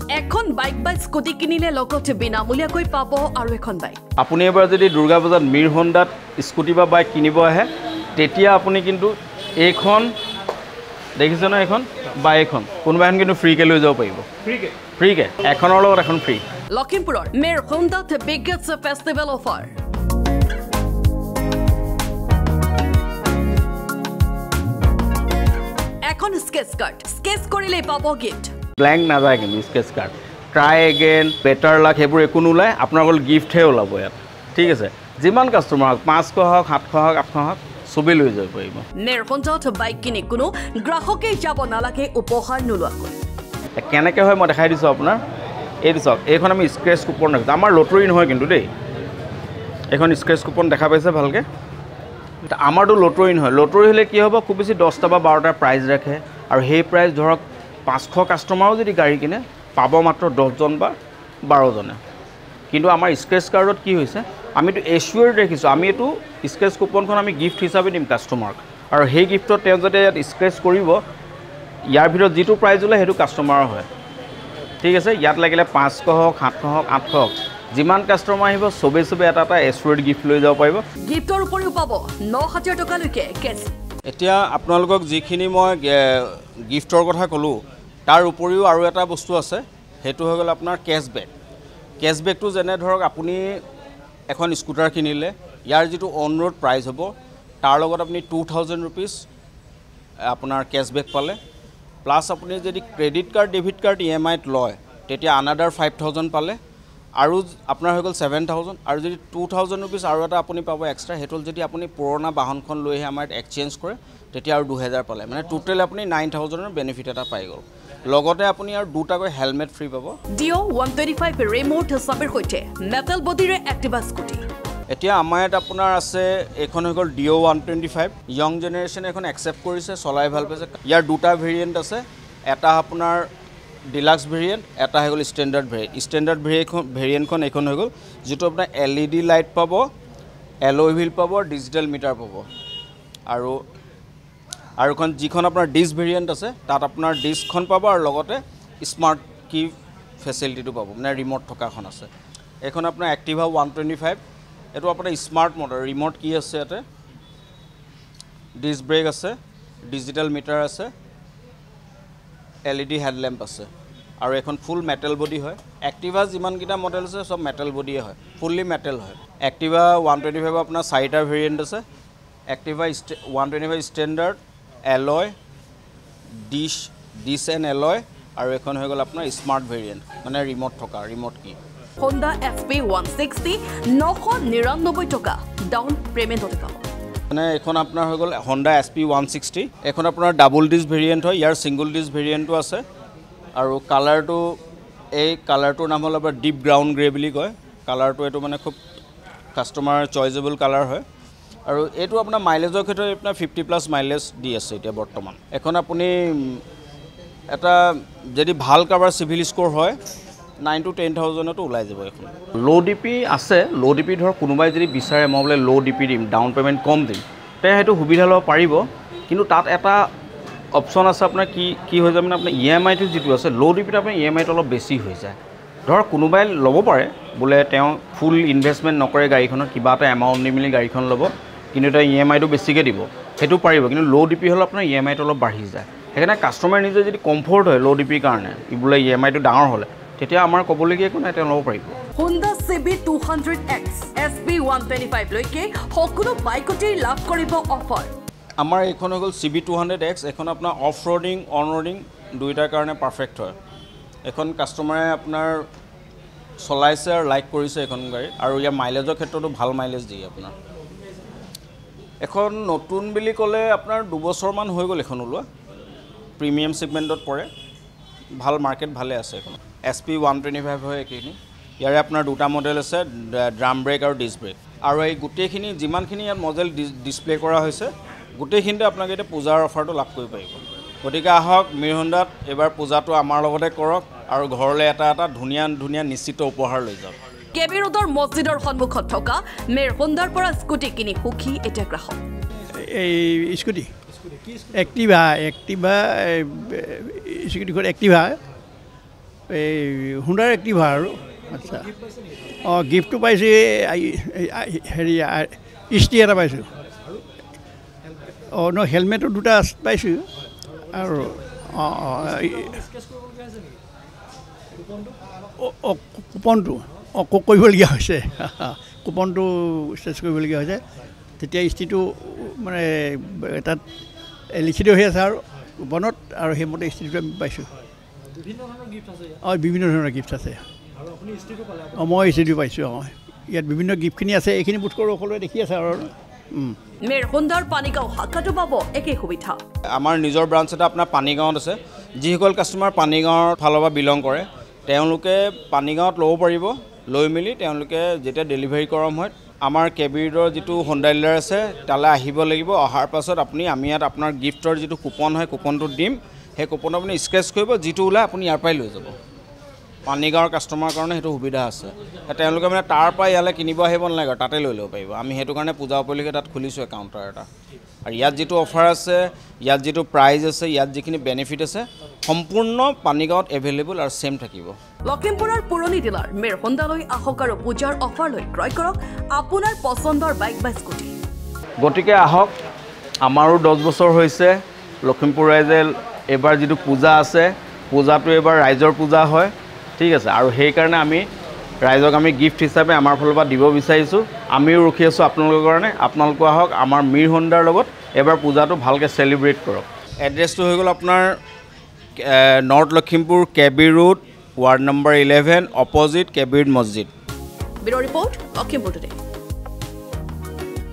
এখন বাইক বা স্কুটি কিনিলে লগতে বিনামূলীয়াকৈ পাব আৰু এখন বাইক। আপুনি এবাৰ যদি দুৰ্গা পূজাত মিৰ হণ্ডাত স্কুটি বা বাইক কিনিব আহে তেতিয়া আপুনি কিন্তু এইখন দেখিছে ন এখন বা এইখন কোনোবা এখন কিন্তু ফ্ৰীকে লৈ যাব পাৰিব। ফ্ৰীকে এখনৰ লগত এখন ফ্ৰী। লখিমপুৰৰ মিৰ হণ্ডাত বিগেষ্ট ফেষ্টিভেল অফাৰ। এখন স্কেচ কাৰ্ড স্কেচ কৰিলে পাব গিফ্ট। ব্ল্যাঙ্ক নাযায় কিন্তু scratch card try again better luck সেইবোৰ একো নোলায় আপোনাৰ অকল গিফ্টহে ওলাব ইয়াত ঠিক আছে যিমান কাষ্টমাৰ হওক 500 হওক 700 হওক 800 হওক সবেই লৈ যাব পাৰিব মিৰ হণ্ডাত বাইক কিনি কোনো গ্ৰাহকে যাব নালাগে উপহাৰ নোলোৱাকৈ কেনেকৈ হয় মই দেখাই দিছোঁ আপোনাৰ এইটো চাওক এইখন আমি স্ক্ৰেচ কুপন ৰাখিছোঁ আমাৰ লটাৰী নহয় কিন্তু দেই এখন স্ক্ৰেচ কুপন দেখা পাইছে ভালকৈ আমাৰতো লটাৰী নহয় লটাৰী হ'লে কি হ'ব খুব বেছি 10টা বা 12টা প্ৰাইজ ৰাখে আৰু সেই প্ৰাইজ ধৰক 500 কাষ্টমাৰো যদি গাড়ী কিনে পাব মাত্ৰ 10জন বা 12জনে কিন্তু আমাৰ স্ক্ৰেচ কাৰ্ডত কি হৈছে আমিতো এশ্বুৰ দেখিছোঁ আমি এইটো স্ক্ৰেচ কুপনখন আমি গিফ্ট হিচাপে দিম কাষ্টমাৰক আৰু সেই গিফ্টত তেওঁ যাতে ইয়াত স্ক্ৰেচ কৰিব ইয়াৰ ভিতৰত যিটো প্ৰাইজ ওলায় সেইটো কাষ্টমাৰৰ হয় ঠিক আছে ইয়াত লাগিলে 500 হওক 700 হওক 800 হওক যিমান কাষ্টমাৰ আহিব সবে এটা এশ্বুৰ গিফ্ট লৈ যাব পাৰিব গিফ্টৰ উপৰিও পাব 9000 টকালৈকে কেছ এতিয়া আপোনালোকক যিখিনি মই গিফ্টৰ কথা ক'লোঁ তাৰ উপৰিও আৰু এটা বস্তু আছে সেইটো হৈ গ'ল আপোনাৰ কেছবেকটো যেনে ধৰক আপুনি এখন স্কুটাৰ কিনিলে ইয়াৰ যিটো অন ৰোড প্ৰাইচ হ'ব তাৰ লগত আপুনি 2000 ৰুপিজ আপোনাৰ কেছবেক পালে প্লাছ আপুনি যদি credit card debit card EMI ত লয় তেতিয়া আনাদাৰ 5000 পালে আৰু আপোনাৰ হৈ গ'ল 7000 আৰু যদি 2000 ৰুপিজ আৰু এটা আপুনি পাব এক্সট্ৰা সেইটো যদি আপুনি পুৰণা বাহনখন লৈ আহি আমাৰ এক্সচেঞ্জ কৰে তেতিয়া আৰু 2000 পালে মানে টোটেল আপুনি 9000 ৰ বেনিফিট এটা পাই গ'ল লগতে আপুনি আৰু দুটাকৈ হেলমেট ফ্ৰী পাব ডিও 125 ৰিমোট হিচাপে সৈতে মেটাল বডিৰে এক্টিভা স্কুটি এতিয়া আমাৰ ইয়াত আপোনাৰ আছে এখন হৈ গ'ল ডিও 125 ইয়ং জেনেৰেশ্যনে এখন একচেপ্ট কৰিছে চলাই ভাল পাইছে ইয়াৰ দুটা ভেৰিয়েণ্ট আছে এটা আপোনাৰ ডিলাক্স ভেৰিয়েণ্ট এটা হৈ গ'ল ষ্টেণ্ডাৰ্ড ভেৰিয়েণ্টখন এখন হৈ গ'ল যিটো আপোনাৰ LED লাইট পাব এলয় হুইল পাব ডিজিটেল মিটাৰ পাব আৰু এখন যিখন আপোনাৰ ডিছ ভেৰিয়েণ্ট আছে তাত আপোনাৰ ডিছখন পাব আৰু লগতে স্মাৰ্ট কি ফেচিলিটিটো পাব মানে ৰিমোট থকাখন আছে এখন আপোনাৰ এক্টিভা 125 এইটো আপোনাৰ স্মাৰ্ট মডেল ৰিমোট কি আছে ইয়াতে ডিছ ব্ৰেক আছে ডিজিটেল মিটাৰ আছে LED হেডলেম্প আছে আৰু এখন ফুল মেটেল বডি হয় এক্টিভা যিমানকেইটা মডেল আছে সব মেটেল বডিয়ে হয় ফুললি মেটেল হয় এক্টিভা 125 আপোনাৰ 4টা ভেৰিয়েণ্ট আছে Activa 125 standard alloy dish and alloy আৰু এখন হৈ গ'ল আপোনাৰ স্মাৰ্ট ভেৰিয়েণ্ট মানে ৰিমোট থকা ৰিমোট কি Honda SP 160 999 টকা ডাউন পেমেণ্টতে পাব মানে এখন আপোনাৰ হৈ গ'ল Honda SP 160 এখন আপোনাৰ ডাবল ডিছ ভেৰিয়েণ্ট হয় ইয়াৰ সিংগল ডিছ ভেৰিয়েণ্টটো আছে আৰু কালাৰটো এই কালাৰটোৰ নাম হ'ল আপোনাৰ ডিপ ব্ৰাউন গ্ৰে বুলি কয় কালাৰটো এইটো মানে খুব কাষ্টমাৰ চইজেবল কালাৰ হয় আৰু এইটো আপোনাৰ মাইলেজৰ ক্ষেত্ৰত আপোনাৰ 50+ মাইলেজ দি আছে এতিয়া বৰ্তমান এখন আপুনি এটা যদি ভাল কাৰোবাৰ চিভিল স্ক'ৰ হয় 9 to 10,000 ওলাই যাব এখন লো ডিপি আছে লো ডিপি ধৰ কোনোবাই যদি বিচাৰে মই বোলে লো ডিপি দিম ডাউন পেমেণ্ট কম দিম তে সেইটো সুবিধা ল'ব পাৰিব কিন্তু তাত এটা অপশ্যন আছে আপোনাৰ কি হৈ যায় মানে আপোনাৰ EMI টো যিটো আছে লো ডিপিত আপোনাৰ EMI টো অলপ বেছি হৈ যায় ধৰ কোনোবাই ল'ব পাৰে বোলে তেওঁ ফুল ইনভেষ্টমেণ্ট নকৰে গাড়ীখনত কিবা এটা এমাউণ্ট দি মেলি গাড়ীখন ল'ব কিন্তু এটা EMI টো বেছিকৈ দিব সেইটো পাৰিব কিন্তু লো ডিপি হ'লে আপোনাৰ EMI টো অলপ বাঢ়ি যায় সেইকাৰণে কাষ্টমাৰ নিজে যদি কমফৰ্ট হয় লো ডিপিৰ কাৰণে বোলে EMI টো ডাঙৰ হ'লে তেতিয়া আমাৰ ক'বলগীয়া একো নাই তেওঁ ল'ব পাৰিব Honda CB 200X SP 125 লৈকে সকলো বাইকতে লাভ কৰিব অফাৰ আমাৰ এইখন হৈ গ'ল CB 200X এখন আপোনাৰ অফ ৰোডিং অন ৰোডিং দুইটাৰ কাৰণে পাৰফেক্ট হয় এখন কাষ্টমাৰে আপোনাৰ চলাইছে আৰু লাইক কৰিছে এখন গাড়ী আৰু ইয়াৰ মাইলেজৰ ক্ষেত্ৰতো ভাল মাইলেজ দিয়ে আপোনাৰ এখন নতুন বুলি ক'লে আপোনাৰ 2 বছৰমান হৈ গ'ল এখন ওলোৱা প্ৰিমিয়াম সেগমেণ্টত পৰে ভাল মাৰ্কেট ভালে আছে এখন SP 125 হয় এইখিনি ইয়াৰে আপোনাৰ দুটা মডেল আছে ড্ৰাম ব্ৰেক আৰু ডিছ ব্ৰেক আৰু এই গোটেইখিনি যিমানখিনি ইয়াত মডেল ডিছপ্লে কৰা হৈছে গোটেইখিনিতে আপোনাক এতিয়া পূজাৰ অফাৰটো লাভ কৰিব পাৰিব গতিকে আহক মিৰ হণ্ডাত এবাৰ পূজাটো আমাৰ লগতে কৰক আৰু ঘৰলৈ এটা ধুনীয়া নিশ্চিত উপহাৰ লৈ যাওক কেবি ৰোডৰ মছজিদৰ সন্মুখত থকা মিৰ হণ্ডাৰ পৰা স্কুটি কিনি সুখী এতিয়া গ্ৰাহক এই স্কুটি এক্টিভা স্কুটিখন এক্টিভা এই হুণ্ডাৰ এক্টিভা আৰু আচ্ছা অঁ গিফ্টটো পাইছোঁ হেৰি ইষ্টি এটা পাইছোঁ অঁ ন হেলমেটো দুটা পাইছোঁ আৰু অঁ অঁ কুপনটো অঁ কৰিবলগীয়া হৈছে কুপনটো ষ্টেচ কৰিবলগীয়া হৈছে তেতিয়া ইষ্টিটো মানে তাত লিখিত হৈ আছে আৰু কুপনত আৰু সেইমতে ইষ্টিটো আমি পাইছোঁ অঁ বিভিন্ন ধৰণৰ গিফ্ট আছে অঁ মই ইষ্টিটো পাইছোঁ অঁ ইয়াত বিভিন্ন গিফ্টখিনি আছে এইখিনি বোধ কৰোঁ সকলোৱে দেখি আছে আৰু মেৰহুন্দাৰ পানীগাঁও শাখাটো পাব একেই সুবিধা আমাৰ নিজৰ ব্ৰাঞ্চ এটা আপোনাৰ পানীগাঁৱত আছে যিসকল কাষ্টমাৰ পানীগাঁৱৰ ফালৰ পৰা বিলং কৰে তেওঁলোকে পানীগাঁৱত ল'ব পাৰিব লৈ মেলি তেওঁলোকে যেতিয়া ডেলিভাৰী কৰা হয় আমাৰ কেবিৰৰ যিটো হোণ্ডা ডিলাৰ আছে তালৈ আহিব লাগিব অহাৰ পাছত আমি ইয়াত আপোনাৰ গিফ্টৰ যিটো কুপন হয় কুপনটো দিম সেই কুপনটো আপুনি স্ক্ৰেচ কৰিব যিটো ওলায় আপুনি ইয়াৰ পৰাই লৈ যাব পানীগাঁৱৰ কাষ্টমাৰৰ কাৰণে সেইটো সুবিধা আছে তেওঁলোকে মানে তাৰ পৰা ইয়ালৈ কিনিব আহিব নালাগে তাতে লৈ ল'ব পাৰিব আমি সেইটো কাৰণে পূজা উপলক্ষে তাত খুলিছোঁ কাউণ্টাৰ এটা আৰু ইয়াত যিটো অফাৰ আছে ইয়াত যিটো প্ৰাইজ আছে ইয়াত যিখিনি বেনিফিট আছে সম্পূৰ্ণ পানীগাঁৱত এভেইলেবল আৰু ছেম থাকিব লখিমপুৰৰ পুৰণি ডিলাৰ মেৰহুন্দালৈ আহক আৰু পূজাৰ অফাৰ লৈ ক্ৰয় কৰক আপোনাৰ পচন্দৰ বাইক বা স্কুটি গতিকে আহক আমাৰো 10 বছৰ হৈছে লখিমপুৰ ৰাইজে এবাৰ যিটো পূজা আছে পূজাটো এবাৰ ৰাইজৰ পূজা হয় ঠিক আছে আৰু সেইকাৰণে আমি ৰাইজক আমি গিফ্ট হিচাপে আমাৰ ফালৰ পৰা দিব বিচাৰিছোঁ আমিও ৰখি আছোঁ আপোনালোকৰ কাৰণে আপোনালোকো আহক আমাৰ মিৰ হোণ্ডাৰ লগত এবাৰ পূজাটো ভালকৈ চেলিব্ৰেট কৰক এড্ৰেছটো হৈ গ'ল আপোনাৰ নৰ্থ লখিমপুৰ কেবি ৰোড ৱাৰ্ড নম্বৰ 11 অপজিট কেবিৰ মছজিদ ব্যুৰ ৰিপৰ্ট লখিমপুৰ টুডে